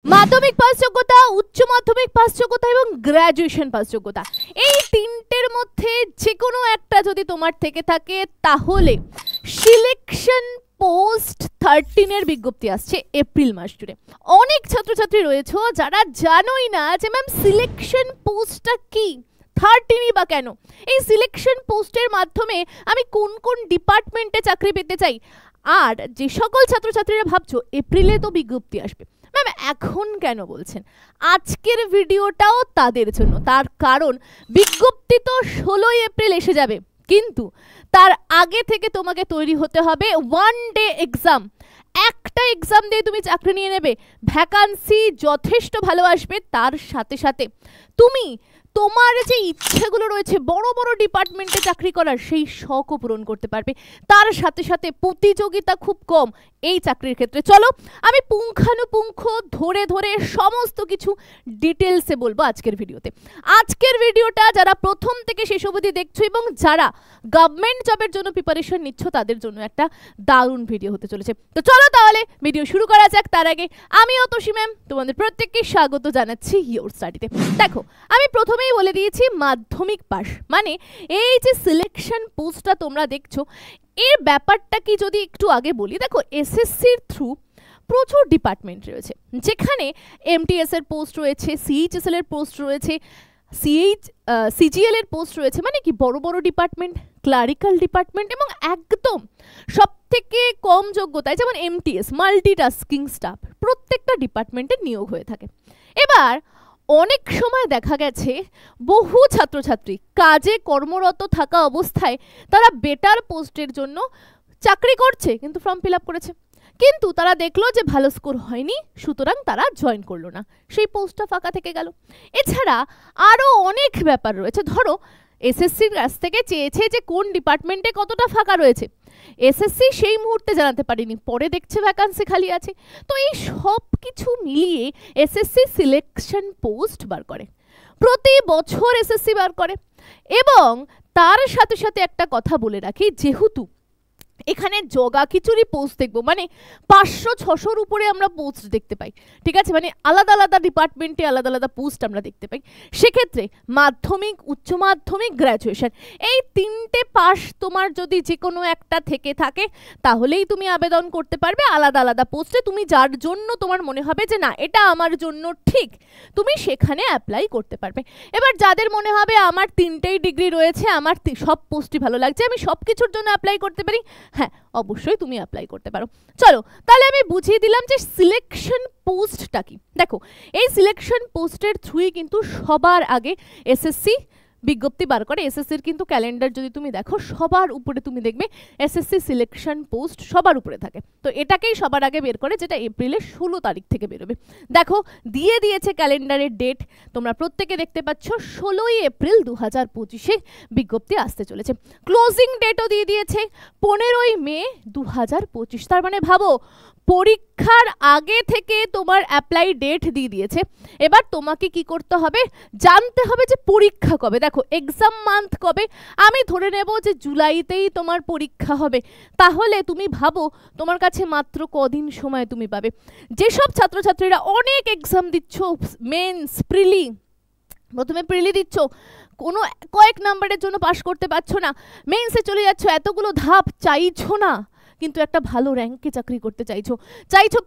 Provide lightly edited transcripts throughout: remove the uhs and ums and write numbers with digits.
মাধ্যমিক পাস যোগ্যতা, উচ্চ মাধ্যমিক পাস যোগ্যতা এবং গ্র্যাজুয়েশন পাস যোগ্যতা, এই তিনটের মধ্যে যে কোনো একটা যদি তোমার থেকে থাকে তাহলে সিলেকশন পোস্ট 13 এর বিজ্ঞপ্তি আসছে এপ্রিল মাস জুড়ে। অনেক ছাত্রছাত্রী রয়েছে যারা জানোই না যে ম্যাম সিলেকশন পোস্টটা কি, 13ই বা কেন, এই সিলেকশন পোস্টের মাধ্যমে আমি কোন কোন ডিপার্টমেন্টে চাকরি পেতে চাই। আর যে সকল ছাত্রছাত্রীরা ভাবছো এপ্রিলে তো বিজ্ঞপ্তি আসবে, ম্যাম এখন কেন বলছেন, আজকের ভিডিওটাও তাদের জন্য। তার কারণ বিজ্ঞপ্তি তো 16ই এপ্রিল এসে যাবে, কিন্তু তার আগে থেকে তোমাকে তৈরি হতে হবে ওয়ান ডে এক্সাম। একটা এক্সাম দিয়ে তুমি চাকরি নিয়ে নেবে, ভ্যাকান্সি যথেষ্ট ভালো আসবে, তার সাথে সাথে তুমি তোমার যে ইচ্ছেগুলো রয়েছে বড় বড় ডিপার্টমেন্টে চাকরি করার, সেই শখও পূরণ করতে পারবে। তার সাথে সাথে প্রতিযোগিতা খুব কম এই চাকরির ক্ষেত্রে। চলো আমি পুঙ্খানুপুঙ্খ ধরে ধরে সমস্ত কিছু ডিটেলসে বলবো আজকের ভিডিওতে। আজকের ভিডিওটা যারা প্রথম থেকে শেষ অবধি দেখছো এবং যারা গভর্নমেন্ট জবের জন্য প্রিপারেশন নিচ্ছ তাদের জন্য একটা দারুণ ভিডিও হতে চলেছে। তো চলো তাহলে ভিডিও শুরু করা যাক। তার আগে আমি অতসী ম্যাম তোমাদের প্রত্যেককে স্বাগত জানাচ্ছি ইয়োর স্টাডিতে। দেখো আমি প্রথমেই বলে দিয়েছি মাধ্যমিক পাস মানে এই যে সিলেকশন পোস্টটা তোমরা দেখছো এর ব্যাপারটা কি যদি একটু আগে বলি। দেখো এসএসসির থ্রু প্রচুর ডিপার্টমেন্ট রয়েছে, যেখানে এমটিএস এর পোস্ট রয়েছে, সিএইচএসএল এর পোস্ট রয়েছে, সিজিএল এর পোস্ট রয়েছে, মানে কি বড় বড় ডিপার্টমেন্ট, ক্লারিক্যাল ডিপার্টমেন্ট এবং একদম সব থেকে কম যোগ্যতায় যেমন এমটিএস মাল্টিটাস্কিং স্টাফ, প্রত্যেকটা ডিপার্টমেন্টে নিয়োগ হয়ে থাকে। এবার অনেক সময় দেখা গেছে বহু ছাত্রছাত্রী কাজে কর্মরত থাকা অবস্থায় তারা বেটার পোস্টের জন্য চাকরি করছে, কিন্তু ফর্ম ফিল আপ করেছে, কিন্তু তারা দেখলো যে ভালো স্কোর হয়নি, সুতরাং তারা জয়েন করলো না, সেই পোস্টটা ফাঁকা থেকে গেল। এছাড়া আরও অনেক ব্যাপার রয়েছে। ধরো এসএসসির কাছ থেকে চেয়েছে যে কোন ডিপার্টমেন্টে কতটা ফাঁকা রয়েছে, এসএসসি সেই মুহূর্তে জানাতে পারিনি, পরে দেখছে ভ্যাকান্সি খালি আছে। তো এই সব কিছু মিলিয়ে এসএসসি সিলেকশন পোস্ট বার করে, প্রতি বছর এসএসসি বার করে। এবং তার সাথে সাথে একটা কথা বলে রাখি, যেহেতু এখানে জগা খিচুড়ি পোস্ট দেখবো, মানে 500-600-র উপরে আমরা পোস্ট দেখতে পাই, ঠিক আছে, মানে আলাদা আলাদা ডিপার্টমেন্টে আলাদা আলাদা পোস্ট আমরা দেখতে পাই। সেক্ষেত্রে মাধ্যমিক, উচ্চ মাধ্যমিক, গ্র্যাজুয়েশন এই তিনটে পাস তোমার যদি যে কোনো একটা থেকে থাকে তাহলেই তুমি আবেদন করতে পারবে আলাদা আলাদা পোস্টে। তুমি যার জন্য তোমার মনে হবে যে না এটা আমার জন্য ঠিক, তুমি সেখানে অ্যাপ্লাই করতে পারবে। এবার যাদের মনে হবে আমার তিনটেই ডিগ্রি রয়েছে, আমার সব পোস্টই ভালো লাগছে, আমি সব কিছুর জন্য অ্যাপ্লাই করতে পারি, হ্যাঁ অবশ্যই তুমি অ্যাপ্লাই করতে পারো। চলো তাহলে আমি বুঝিয়ে দিলাম যে সিলেকশন পোস্টটা কি। দেখো এই সিলেকশন পোস্টের থ্রুই কিন্তু সবার আগে এসএসসি বিজ্ঞপ্তি বার করে। এসএসসির কিন্তু ক্যালেন্ডার যদি তুমি দেখো সবার উপরে তুমি দেখবে এসএসসি সিলেকশন পোস্ট সবার উপরে থাকে। তো এটাকেই সবার আগে বের করে, যেটা এপ্রিলের 16 তারিখ থেকে বেরোবে। দেখো দিয়ে দিয়েছে ক্যালেন্ডারের ডেট, তোমরা প্রত্যেকে দেখতে পাচ্ছ 16ই এপ্রিল 2025-এ বিজ্ঞপ্তি আসতে চলেছে। ক্লোজিং ডেটও দিয়ে দিয়েছে 15ই মে 2025। তার মানে ভাবো পরীক্ষার আগে থেকে তোমার অ্যাপ্লাই ডেট দিয়ে দিয়েছে। এবার তোমাকে কি করতে হবে, জানতে হবে যে পরীক্ষা কবে। দেখো এক্সাম মান্থ কবে, আমি ধরে নেব যে জুলাইতেই তোমার পরীক্ষা হবে, তাহলে তুমি ভাবো তোমার কাছে মাত্র কদিন সময় তুমি পাবে। যেসব ছাত্রছাত্রীরা অনেক এক্সাম দিচ্ছ, মেন্স, প্রিলি, প্রথমে প্রিলি দিচ্ছ, কোনো কয়েক নাম্বারের জন্য পাশ করতে পারছো না, মেন্সে চলে যাচ্ছ, এতগুলো ধাপ চাইছো না, কিন্তু একটা ভালো র্যাঙ্কে চাকরি করতে চাইছো,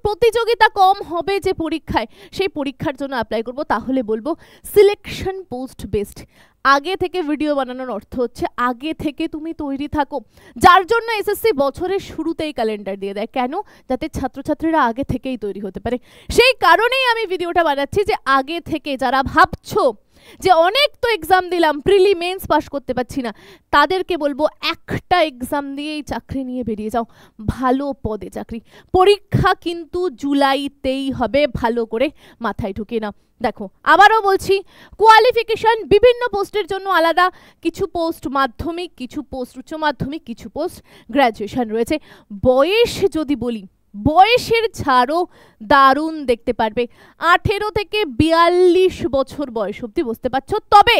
প্রতিযোগিতা কম হবে যে পরীক্ষায়, সেই পরীক্ষার জন্য অ্যাপ্লাই করবো, তাহলে বলবো সিলেকশন পোস্ট বেস্ট। আগে থেকে ভিডিও বানানোর অর্থ হচ্ছে আগে থেকে তুমি তৈরি থাকো, যার জন্য এসএসসি বছরের শুরুতেই ক্যালেন্ডার দিয়ে দেয়। কেন? যাতে ছাত্রছাত্রীরা আগে থেকেই তৈরি হতে পারে। সেই কারণেই আমি ভিডিওটা বানাচ্ছি যে আগে থেকে যারা ভাবছো যে অনেক তো এক্সাম দিলাম, প্রিলি মেন্স পাস করতে পারছি না, তাদেরকে বলবো একটা এক্সাম দিয়েই চাকরি নিয়ে বেরিয়ে যাও, ভালো পদে চাকরি। পরীক্ষা কিন্তু জুলাইতেই হবে, ভালো করে মাথায় ঢুকিয়ে নাও। দেখো আবারও বলছি, কোয়ালিফিকেশন বিভিন্ন পোস্টের জন্য আলাদা, কিছু পোস্ট মাধ্যমিক, কিছু পোস্ট উচ্চ মাধ্যমিক, কিছু পোস্ট গ্র্যাজুয়েশন রয়েছে। বয়স যদি বলি, বয়সের ছাড়ও দারুণ দেখতে পারবে, 18 থেকে 42 বছর বয়স অবধি বসতে পারছো। তবে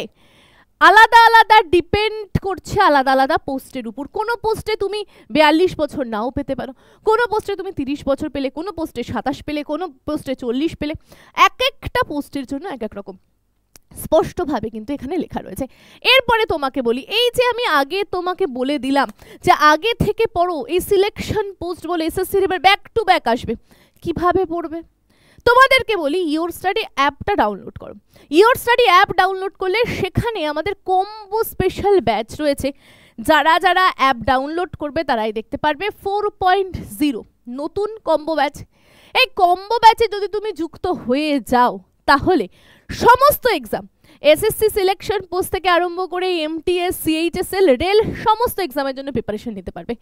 আলাদা আলাদা ডিপেন্ড করছে আলাদা আলাদা পোস্টের উপর। কোনো পোস্টে তুমি 42 বছর নাও পেতে পারো, কোনো পোস্টে তুমি 30 বছর পেলে, কোনো পোস্টে 27 পেলে, কোনো পোস্টে 40 পেলে। এক একটা পোস্টের জন্য এক এক রকম স্পষ্টভাবে কিন্তু এখানে লেখা রয়েছে। এরপরে তোমাকে বলি, এই যে আমি আগে তোমাকে বলে দিলাম যে আগে থেকে পড়ো, এই সিলেকশন পোস্ট বলে এসএসসির এবার ব্যাক টু ব্যাক আসবে, কিভাবে পড়বে? তোমাদেরকে বলি ইওর স্টাডি অ্যাপটা ডাউনলোড করো। ইওর স্টাডি অ্যাপ ডাউনলোড করলে সেখানে আমাদের কম্বো স্পেশাল ব্যাচ রয়েছে। যারা যারা অ্যাপ ডাউনলোড করবে তারাই দেখতে পারবে 4.0 নতুন কম্বো ব্যাচ। এই কম্বো ব্যাচে যদি তুমি যুক্ত হয়ে যাও তাহলে সমস্ত এক্সাম, এসএসসি সিলেকশন পোস্ট থেকে আরম্ভ করে এমটিএস, সিএইচএসএল, রেল, সমস্ত এক্সামের জন্য প্রিপারেশন নিতে পারবে।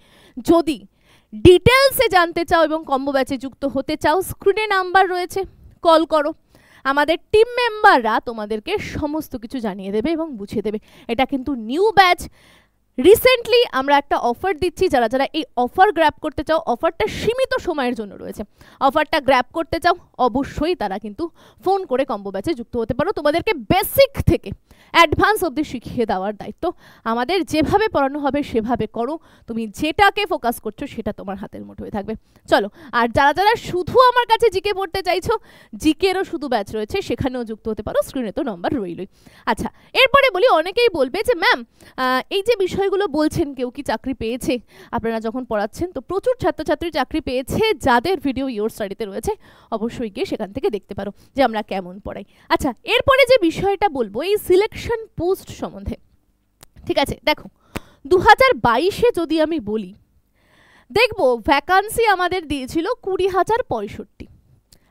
যদি ডিটেলসে জানতে চাও এবং কম্বো ব্যাচে যুক্ত হতে চাও, স্ক্রিনে নাম্বার রয়েছে, কল করো। আমাদের টিম মেম্বাররা তোমাদেরকে সমস্ত কিছু জানিয়ে দেবে এবং বুঝিয়ে দেবে। এটা কিন্তু নিউ ব্যাচ। রিসেন্টলি আমরা একটা অফার দিচ্ছি, যারা যারা এই অফার গ্র্যাব করতে চাও, অফারটা সীমিত সময়ের জন্য রয়েছে, অফারটা গ্র্যাব করতে চাও অবশ্যই তারা কিন্তু ফোন করে কম্বো ব্যাচে যুক্ত হতে পারো। তোমাদেরকে বেসিক থেকে অ্যাডভান্স অবধি শিখিয়ে দেওয়ার দায়িত্ব আমাদের। যেভাবে পড়ানো হবে সেভাবে করো, তুমি যেটাকে ফোকাস করছো সেটা তোমার হাতের মুঠোয় থাকবে। চলো, আর যারা যারা শুধু আমার কাছে জিকে পড়তে চাইছো, জিকেরও শুধু ব্যাচ রয়েছে, সেখানেও যুক্ত হতে পারো, স্ক্রিনে তো নাম্বার রইলই। আচ্ছা, এরপরে বলি, অনেকেই বলবে যে ম্যাম এই যে বিষয়গুলো বলছেন, কেউ কি চাকরি পেয়েছে? আপনারা যখন পড়াচ্ছেন তো প্রচুর ছাত্রছাত্রী চাকরি পেয়েছে, যাদের ভিডিও ইওর স্টাডিতে রয়েছে অবশ্যই গিয়ে সেখান থেকে দেখতে পারো যে আমরা কেমন পড়াই। আচ্ছা, এরপরে যে বিষয়টা বলবো এই সিলেকশন পোস্ট সম্বন্ধে, ঠিক আছে? দেখো 2022-এ যদি আমি বলি, দেখবো ভ্যাকান্সি আমাদের দিয়েছিল 20,065,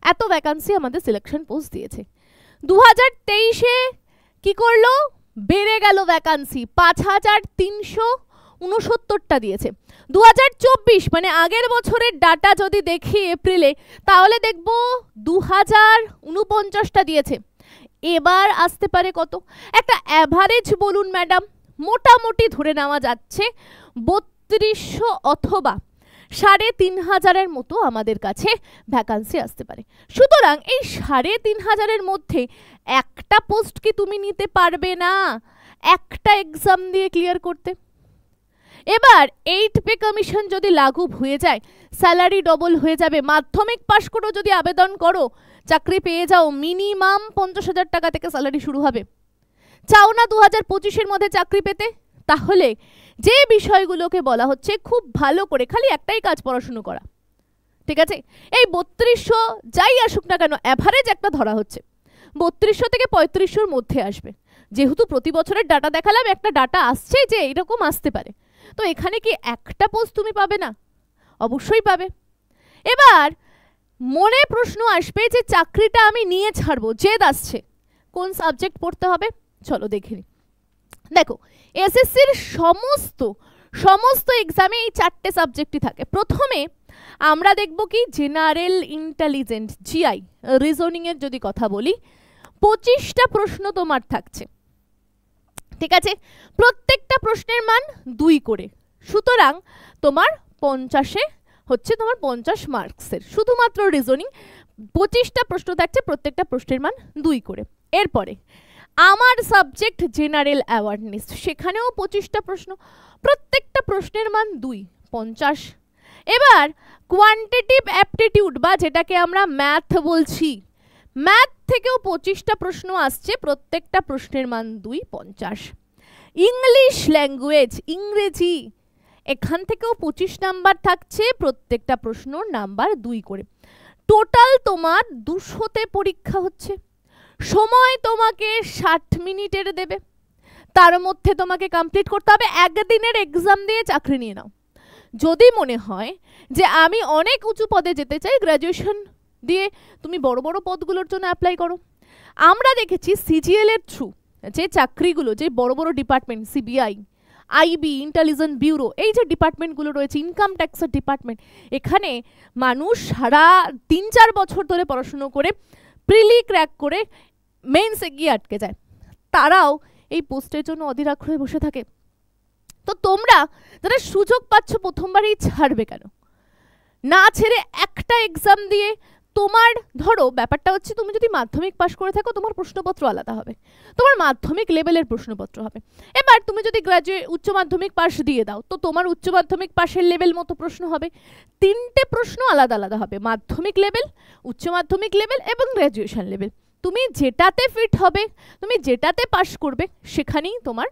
এত ভ্যাকান্সি আমাদের সিলেকশন পোস্ট দিয়েছে। 2023-এ কি করলো? বেড়ে গেল ভ্যাকান্সি, 5,369টা দিয়েছে। 2024 মানে আগের বছরের ডাটা যদি দেখি এপ্রিলে, তাহলে দেখব 2,049টা দিয়েছে। এবার আসতে পারে কত? একটা অ্যাভারেজ বলুন ম্যাডাম, মোটামুটি ধরে নেওয়া যাচ্ছে 3200 অথবা 3,500-এর মতো আমাদের কাছে ভ্যাকান্সি আসতে পারে। সুতরাং এই 3,500-এর মধ্যে একটা পোস্ট কি তুমি নিতে পারবে না একটা এক্সাম দিয়ে ক্লিয়ার করতে? এবার 8 পে কমিশন যদি লাগু হয়ে যায়, স্যালারি ডবল হয়ে যাবে। মাধ্যমিক পাশ করেও যদি আবেদন করো, চাকরি পেয়ে যাও, মিনিমাম 50,000 টাকা থেকে স্যালারি শুরু হবে। চাও না 2025-এর মধ্যে চাকরি পেতে? তাহলে যে বিষয়গুলোকে বলা হচ্ছে খুব ভালো করে, খালি একটাই কাজ, পড়াশুনো করা, ঠিক আছে? এই 3200 যাই আসুক না কেন, অ্যাভারেজ একটা ধরা হচ্ছে, 3200 থেকে 3500-র মধ্যে আসবে। যেহেতু প্রতি বছরের ডাটা দেখালাম, একটা ডাটা আসছে যে এরকম আসতে পারে, তো এখানে কি একটা পোস্ট তুমি পাবে না? অবশ্যই পাবে। এবার মনে প্রশ্ন আসবে যে চাকরিটা আমি নিয়ে ছাড়বো, জেদ আসছে, কোন সাবজেক্ট পড়তে হবে? চলো দেখে নিই। দেখো, এসএসসির সমস্ত এক্সামে এই 4টে সাবজেক্টই থাকে। প্রথমে আমরা দেখব কি জেনারেল ইন্টেলিজেন্স, জিআই, রিজনিংয়ের যদি কথা বলি, 25টা প্রশ্ন তোমার থাকছে, ঠিক আছে? প্রত্যেকটা প্রশ্নের মান 2 করে, সুতরাং তোমার 50-এ হচ্ছে তোমার 50 মার্কসের শুধুমাত্র রিজনিং। 25টা প্রশ্ন থাকছে, প্রত্যেকটা প্রশ্নের মান 2 করে। এরপরে আমার সাবজেক্ট জেনারেল অ্যাওয়ারনেস, সেখানেও 25টা প্রশ্ন, প্রত্যেকটা প্রশ্নের মান 2, 50। এবার কোয়ান্টিটিভ অ্যাপটিটিউড বা যেটাকে আমরা ম্যাথ বলছি, ম্যাথ থেকেও 25টা প্রশ্ন আসছে, প্রত্যেকটা প্রশ্নের মান 2, 50। ইংলিশ ল্যাঙ্গুয়েজ, ইংরেজি, এখান থেকেও 25 নাম্বার থাকছে, প্রত্যেকটা প্রশ্নর নাম্বার 2 করে। টোটাল তোমার 200-তে পরীক্ষা হচ্ছে, সময় তোমাকে 60 মিনিটের দেবে, তার মধ্যে তোমাকে কমপ্লিট করতে হবে। একদিনের এক্সাম দিয়ে চাকরি নিয়ে নাও। যদি মনে হয় যে আমি অনেক উঁচু পদে যেতে চাই, গ্র্যাজুয়েশন দিয়ে তুমি বড় বড় পদগুলোর জন্য অ্যাপ্লাই করো। আমরা দেখেছি সিজিএল এর থ্রু যে চাকরিগুলো, যে বড় বড় department, CBI, IB, intelligence bureau, এই যে ডিপার্টমেন্টগুলো রয়েছে, ইনকাম ট্যাক্সের ডিপার্টমেন্ট, এখানে মানুষ সারা 3-4 বছর ধরে পড়াশুনো করে প্রিলি ক্র্যাক করে মেইনসে গিয়ে আটকে যায়। তারাও এই পোস্টের জন্য অধীর আগ্রহে বসে থাকে। তো তোমরা যারা সুযোগ পাচ্ছ প্রথমবারই ছাড়বে কেন? না ছেড়ে একটা এক্সাম দিয়ে তোমার ধরো ব্যাপারটা হচ্ছে তুমি যদি মাধ্যমিক পাশ করে থাকো তোমার প্রশ্নপত্র আলাদা হবে, তোমার মাধ্যমিক লেভেলের প্রশ্নপত্র হবে। এবার তুমি যদি উচ্চ মাধ্যমিক পাশ দিয়ে দাও তো তোমার উচ্চ মাধ্যমিক পাশের লেভেল মতো প্রশ্ন হবে। তিনটে প্রশ্ন আলাদা আলাদা হবে, মাধ্যমিক লেভেল, উচ্চ মাধ্যমিক লেভেল এবং গ্র্যাজুয়েশন লেভেল। তুমি যেটাতে ফিট হবে, তুমি যেটাতে পাশ করবে সেখানেই তোমার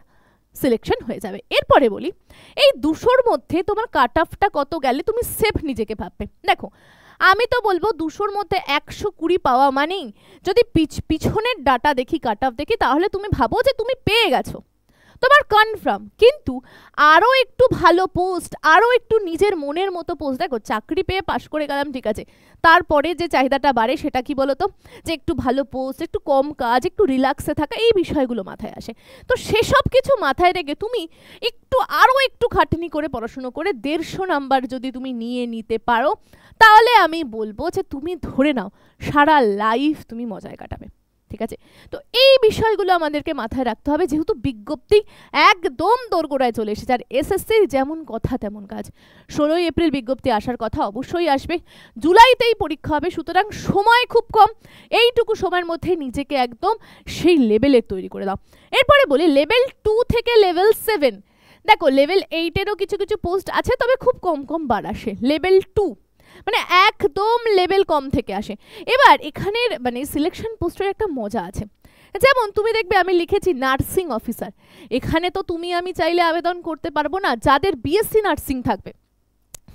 সিলেকশন হয়ে যাবে। এরপরে বলি এই 200-র মধ্যে তোমার কাট অফটা কত গেলে তুমি সেফ নিজেকে ভাববে। দেখো আমি তো বলবো 200-র মধ্যে 120 পাওয়া মানেই যদি পিছনের ডাটা দেখি, কাট অফ দেখি, তাহলে তুমি ভাবো যে তুমি পেয়ে গেছো, তোমার কনফার্ম। কিন্তু আরও একটু ভালো পোস্ট, আরও একটু নিজের মনের মতো পোস্ট, দেখো চাকরি পেয়ে পাশ করে গেলাম ঠিক আছে, তারপরে যে চাহিদাটা বাড়ে সেটা কি বলো তো, যে একটু ভালো পোস্ট, একটু কম কাজ, একটু রিল্যাক্সে থাকা, এই বিষয়গুলো মাথায় আসে। তো সেসব কিছু মাথায় রেখে তুমি আরও একটু খাটনি করে পড়াশুনো করে 150 নাম্বার যদি তুমি নিতে পারো, তাহলে আমি বলবো যে তুমি ধরে নাও সারা লাইফ তুমি মজায় কাটাবে। ঠিক আছে, তো এই বিষয়গুলো আমাদেরকে মাথায় রাখতে হবে, যেহেতু বিজ্ঞপ্তি একদম দোরগোড়ায় চলে এসেছে। আর এসএসসির যেমন কথা তেমন কাজ, 16ই এপ্রিল বিজ্ঞপ্তি আসার কথা, অবশ্যই আসবে, জুলাইতেই পরীক্ষা হবে, সুতরাং সময় খুব কম। এইটুকু সময়ের মধ্যে নিজেকে একদম সেই লেভেলের তৈরি করে দাও। এরপরে বলি লেভেল 2 থেকে লেভেল 7। দেখো লেভেল 8-এরও কিছু কিছু পোস্ট আছে, তবে খুব কম কম বার আসে। লেভেল 2 মানে একদম লেভেল কম থেকে আসে। এবার এখানের মানে সিলেকশন পোস্টের একটা মজা আছে, যেমন তুমি দেখবে আমি লিখেছি নার্সিং অফিসার, এখানে তো তুমি আমি চাইলে আবেদন করতে পারবো না, যাদের বিএসসি নার্সিং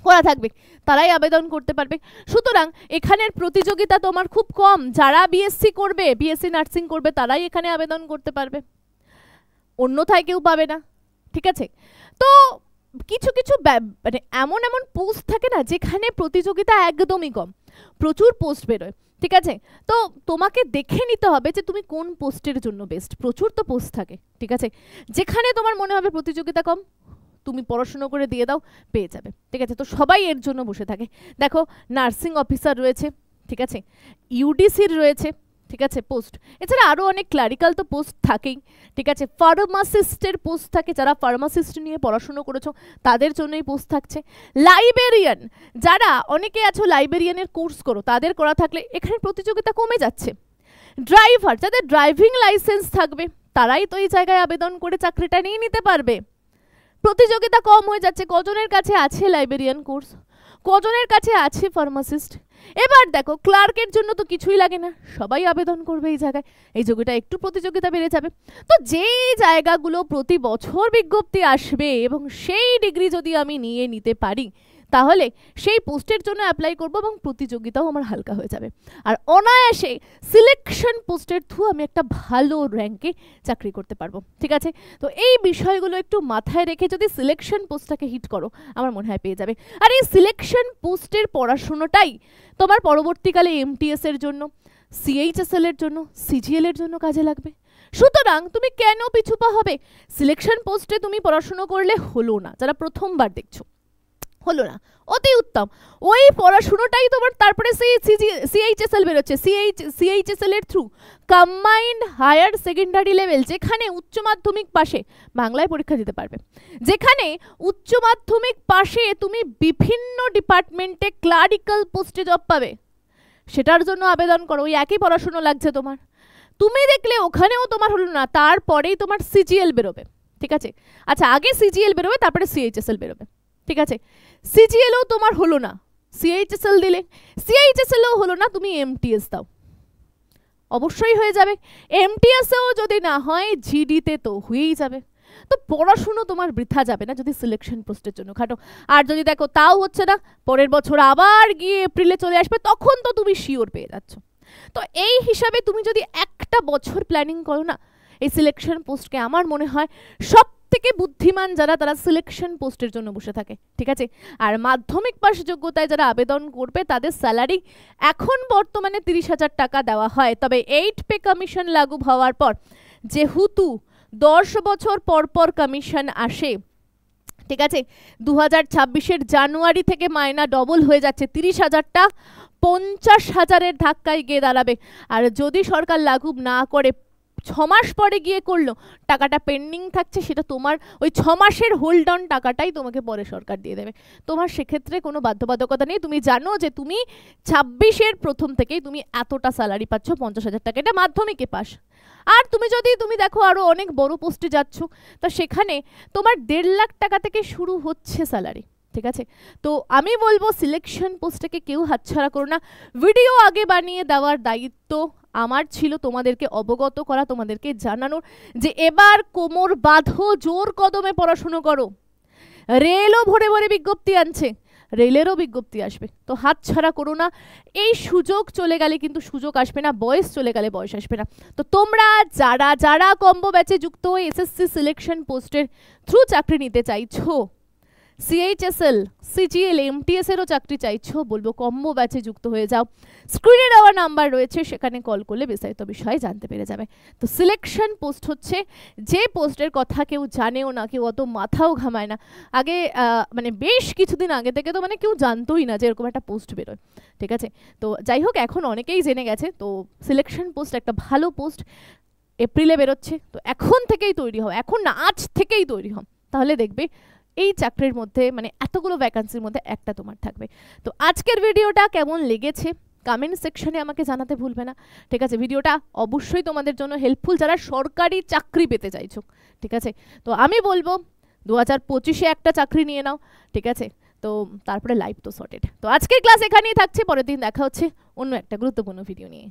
করা থাকবে তারাই আবেদন করতে পারবে। সুতরাং এখানের প্রতিযোগিতা তোমার খুব কম, যারা বিএসসি নার্সিং করবে তারাই এখানে আবেদন করতে পারবে, অন্যথায় কেউ পাবে না। ঠিক আছে, তো কিছু কিছু মানে এমন পোস্ট থাকে না যেখানে প্রতিযোগিতা একদমই কম, প্রচুর পোস্ট বেরোয়। ঠিক আছে, তো তোমাকে দেখে নিতে হবে যে তুমি কোন পোস্টের জন্য বেস্ট। প্রচুর তো পোস্ট থাকে, ঠিক আছে, যেখানে তোমার মনে হবে প্রতিযোগিতা কম তুমি পড়াশুনো করে দিয়ে দাও, পেয়ে যাবে। ঠিক আছে, তো সবাই এর জন্য বসে থাকে। দেখো নার্সিং অফিসার রয়েছে, ঠিক আছে, ইউডিসির রয়েছে, ঠিক আছে পোস্ট, এছাড়া আরও অনেক ক্লারিক্যাল তো পোস্ট থাকেই। ঠিক আছে, ফার্মাসিস্টের পোস্ট থাকে, যারা ফার্মাসিস্ট নিয়ে পড়াশুনো করেছো তাদের জন্যই পোস্ট থাকছে। লাইব্রেরিয়ান, যারা অনেকে আছো লাইব্রেরিয়ানের কোর্স করো, তাদের করা থাকলে এখানে প্রতিযোগিতা কমে যাচ্ছে। ড্রাইভার, যাদের ড্রাইভিং লাইসেন্স থাকবে তারাই তো এই জায়গায় আবেদন করে চাকরিটা নিয়ে নিতে পারবে, প্রতিযোগিতা কম হয়ে যাচ্ছে। কজনের কাছে আছে লাইব্রেরিয়ান কোর্স, কজনের কাছে আছে ফার্মাসিস্ট। এবার দেখো ক্লার্কের জন্য তো কিছুই লাগে না, সবাই আবেদন করবে এই জায়গায়, এই যোগ্যতা একটু প্রতিযোগিতা বেড়ে যাবে। তো যেই জায়গাগুলো প্রতি বছর বিজ্ঞপ্তি আসবে এবং সেই ডিগ্রি যদি আমি নিতে পারি, তাহলে সেই পোস্টের জন্য অ্যাপ্লাই করব এবং প্রতিযোগিতাও আমার হালকা হয়ে যাবে। আর অনায়াসে সিলেকশন পোস্টের থ্রু আমি একটা ভালো র্যাঙ্কে চাকরি করতে পারবো। ঠিক আছে, তো এই বিষয়গুলো একটু মাথায় রেখে যদি সিলেকশন পোস্টটাকে হিট করো, আমার মনে হয় পেয়ে যাবে। আর এই সিলেকশন পোস্টের পড়াশুনোটাই তোমার পরবর্তীকালে এমটিএস এর জন্য, সিএইচএসএল এর জন্য, সিজিএল এর জন্য কাজে লাগবে। সুতরাং তুমি কেন পিছুপা হবে? সিলেকশন পোস্টে তুমি পড়াশুনো করলে হলো না, যারা প্রথমবার দেখছো হলো না, অতি উত্তম, ওই পড়াশুনোটাই তোমার তারপরে সিএইচএসএল বেরোচ্ছে, সিএইচএসএল এর through combined higher secondary level, যেখানে উচ্চ মাধ্যমিক পাশে বাংলায় পরীক্ষা দিতে পারবে, যেখানে উচ্চ মাধ্যমিক পাশে তুমি বিভিন্ন ডিপার্টমেন্টে ক্লারিক্যাল পোস্টে জব পাবে, সেটার জন্য আবেদন করো। ওই একই পড়াশুনো লাগছে তোমার, তুমি দেখলে ওখানেও তোমার হলো না, তারপরেই তোমার সিজিএল বেরোবে। ঠিক আছে, আচ্ছা আগে সিজিএল বেরোবে তারপরে সিএইচএসএল বেরোবে। ঠিক আছে, সিজিএলও তোমার হলো না, সিএইচএসএল দিলে, সিএইচএসএলও হলো না, তুমি এমটিএস দাও, অবশ্যই হয়ে যাবে। এমটিএসেও যদি না হয় জিডিতে তো হয়েই যাবে। তো পড়াশুনো তোমার বৃথা যাবে না যদি সিলেকশন পোস্টের জন্য খাটো। আর যদি দেখো তাও হচ্ছে না, পরের বছর আবার গিয়ে এপ্রিলে চলে আসবে, তখন তো তুমি শিওর পেয়ে যাচ্ছ। তো এই হিসাবে তুমি যদি একটা বছর প্ল্যানিং করো না এই সিলেকশন পোস্টকে, আমার মনে হয় সব থেকে বুদ্ধিমান যারা, তারা সিলেকশন পোস্টের জন্য বসে থাকে। ঠিক আছে, আর মাধ্যমিক পাশ যোগ্যতায় যারা আবেদন করবে তাদের স্যালারি এখন বর্তমানে 30,000 টাকা দেওয়া হয়, তবে 8 পে কমিশন লাগু হওয়ার পর যেহেতু 10 বছর পর পর কমিশন আসে, ঠিক আছে, 2026-এর জানুয়ারি থেকে মাইনা ডবল হয়ে যাচ্ছে, 30,000টা 50,000-এর ধাক্কায় গিয়ে দাঁড়াবে। আর যদি সরকার লাগু না করে 6 মাস পরে গিয়ে করলো, টাকাটা পেন্ডিং থাকছে, সেটা তোমার ওই 6 মাসের হোল্ড অন টাকাটাই তোমাকে পরে সরকার দিয়ে দেবে। তোমার সেক্ষেত্রে কোনো বাধ্যবাধকতা নেই। তুমি জানো যে তুমি 26-এর প্রথম থেকেই তুমি এতটা স্যালারি পাচ্ছ, 50,000 টাকা, এটা মাধ্যমিকে পাস। আর তুমি দেখো আরও অনেক বড় পোস্টে যাচ্ছ, তা সেখানে তোমার 1.5 লাখ টাকা থেকে শুরু হচ্ছে স্যালারি, ঠিক আছে? তো আমি বলবো সিলেকশন পোস্টটাকে কেউ হাতছাড়া করো না। ভিডিও আগে বানিয়ে দেওয়ার দায়িত্ব আমার ছিল, তোমাদেরকে অবগত করা, তোমাদেরকে জানানোর যে এবার কোমর বাঁধো, জোর কদমে পড়াশুনো করো। রেলও ভরে ভরে বিজ্ঞপ্তি আনছে, রেলেরও বিজ্ঞপ্তি আসবে, তো হাত ছাড়া করো না। এই সুযোগ চলে গেলে কিন্তু সুযোগ আসবে না, বয়স চলে গেলে বয়স আসবে না। তো তোমরা যারা যারা কম্বো ব্যাচে যুক্ত হয়ে এসএসসি সিলেকশন পোস্টের থ্রু চাকরি নিতে চাইছো, সিএইচএসএল, সিজিএল, এমটিএস এরও চাকরি চাইছো, বলবো কম্বো ব্যাচে যুক্ত হয়ে যাও। স্ক্রিনে দেওয়া নাম্বার রয়েছে, সেখানে কল করলে বিস্তারিত বিষয়ে জানতে পেরে যাবে। তো সিলেকশন পোস্ট হচ্ছে যে পোস্টের কথা কেউ জানেও না, কেউ অত মাথাও ঘামায় না। আগে মানে বেশ কিছুদিন আগে থেকে তো মানে কেউ জানতোই না যে এরকম একটা পোস্ট বেরোয়, ঠিক আছে? তো যাই হোক, এখন অনেকেই জেনে গেছে। তো সিলেকশন পোস্ট একটা ভালো পোস্ট, এপ্রিলে বেরোচ্ছে, তো এখন থেকেই তৈরি হও, এখন না আজ থেকেই তৈরি হও, তাহলে দেখবে এই চাকরির মধ্যে মানে এতগুলো ভ্যাকান্সির মধ্যে একটা তোমার থাকবে। তো আজকের ভিডিওটা কেমন লেগেছে কমেন্ট সেকশনে আমাকে জানাতে ভুলবে না, ঠিক আছে? ভিডিওটা অবশ্যই তোমাদের জন্য হেল্পফুল যারা সরকারি চাকরি পেতে চাইছো, ঠিক আছে? তো আমি বলবো 2025-এ একটা চাকরি নিয়ে নাও, ঠিক আছে? তো তারপরে লাইফ তো সর্টেড। তো আজকের ক্লাস এখানেই থাকছে, পরের দিন দেখা হচ্ছে অন্য একটা গুরুত্বপূর্ণ ভিডিও নিয়ে।